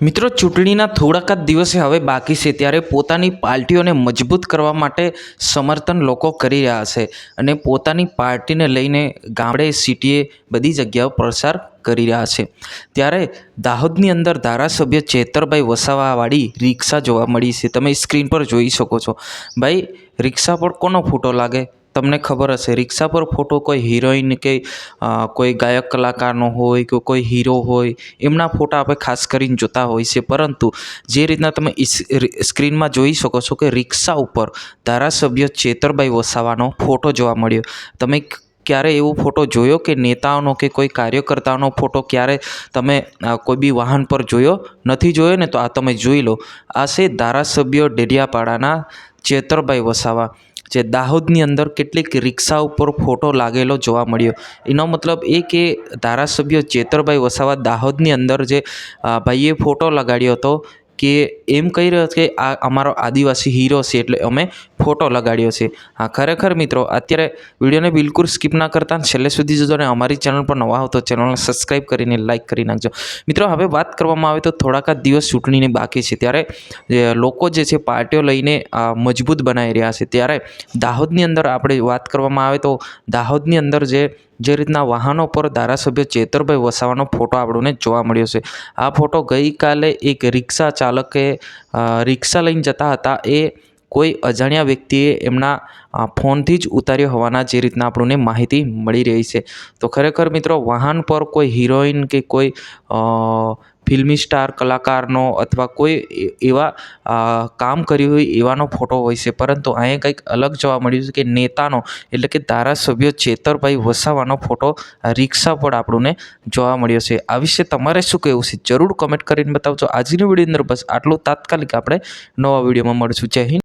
મિત્રો, ચૂંટણીના થોડાક જ દિવસે હવે બાકી છે, ત્યારે પોતાની પાર્ટીઓને મજબૂત કરવા માટે સમર્થન લોકો કરી રહ્યા છે અને પોતાની પાર્ટીને લઈને ગામડે સિટીએ બધી જગ્યાઓ પ્રસાર કરી રહ્યા છે। ત્યારે દાહોદની અંદર ધારાસભ્ય ચેતરભાઈ વસાવાવાળી રિક્ષા જોવા મળી છે। તમે સ્ક્રીન પર જોઈ શકો છો। ભાઈ, રિક્ષા પર કોનો ફોટો લાગે તમને ખબર હશે। રિક્ષા પર ફોટો કોઈ હિરોઈન કે કોઈ ગાયક કલાકારનો હોય કે કોઈ હીરો હોય, એમના ફોટા આપણે ખાસ કરીને જોતા હોય છે। પરંતુ જે રીતના તમે સ્ક્રીનમાં જોઈ શકો છો કે રિક્ષા ઉપર ધારાસભ્ય ચેતરભાઈ વસાવાનો ફોટો જોવા મળ્યો। તમે ક્યારે એવો ફોટો જોયો કે નેતાઓનો કે કોઈ કાર્યકર્તાનો ફોટો ક્યારે તમે કોઈ બી વાહન પર જોયો નથી? જોયો ને તો આ તમે જોઈ લો। આ છે ધારાસભ્ય ડેડિયાપાડાના ચેતરભાઈ વસાવા, જે દાહોદની અંદર કેટલીક રિક્ષા ઉપર ફોટો લાગેલો જોવા મળ્યો। એનો મતલબ એ કે ધારાસભ્ય ચેતરભાઈ વસાવા દાહોદની અંદર જે ભાઈએ ફોટો લગાડ્યો હતો કે એમ કહી રહ્યો કે આ અમારો આદિવાસી હીરો છે એટલે અમે ફોટો લગાડ્યો છે। હા, ખરેખર મિત્રો, અત્યારે વિડીયોને બિલકુલ સ્કીપ ના કરતા છેલ્લે સુધી જોજો અને અમારી ચેનલ પર નવા હો તો ચેનલને સબસ્ક્રાઈબ કરીને લાઇક કરી નાખજો। મિત્રો, હવે વાત કરવામાં આવે તો થોડાક જ દિવસ ચૂંટણીની બાકી છે, ત્યારે લોકો જે છે પાર્ટીઓ લઈને મજબૂત બનાવી રહ્યા છે। ત્યારે દાહોદની અંદર આપણે વાત કરવામાં આવે તો દાહોદની અંદર જે રીતના વાહનો પર ધારાસભ્ય ચેતરભાઈ વસાવાનો ફોટો આપણને જોવા મળ્યો છે। આ ફોટો ગઈકાલે એક રિક્ષા ચાલકે રિક્ષા લઈને જતા હતા, એ કોઈ અજાણ્યા વ્યક્તિએ એમના ફોનથી જ ઉતાર્યો હોવાના જે રીતના આપણને માહિતી મળી રહી છે। તો ખરેખર મિત્રો, વાહન પર કોઈ હિરોઈન કે કોઈ ફિલ્મી સ્ટાર કલાકારનો અથવા કોઈ એવા કામ કર્યું હોય એવાનો ફોટો હોય છે, પરંતુ અહીંયા કંઈક અલગ જોવા મળ્યું છે કે નેતાનો એટલે કે ધારાસભ્ય ચેતરભાઈ વસાવાનો ફોટો રિક્ષા પર આપણને જોવા મળ્યો છે। આ વિશે તમારે શું કહેવું છે જરૂર કમેન્ટ કરીને બતાવજો। આજની વિડીયો અંદર બસ આટલું। તાત્કાલિક આપણે નવા વિડીયોમાં મળશું। જય હિન્દ।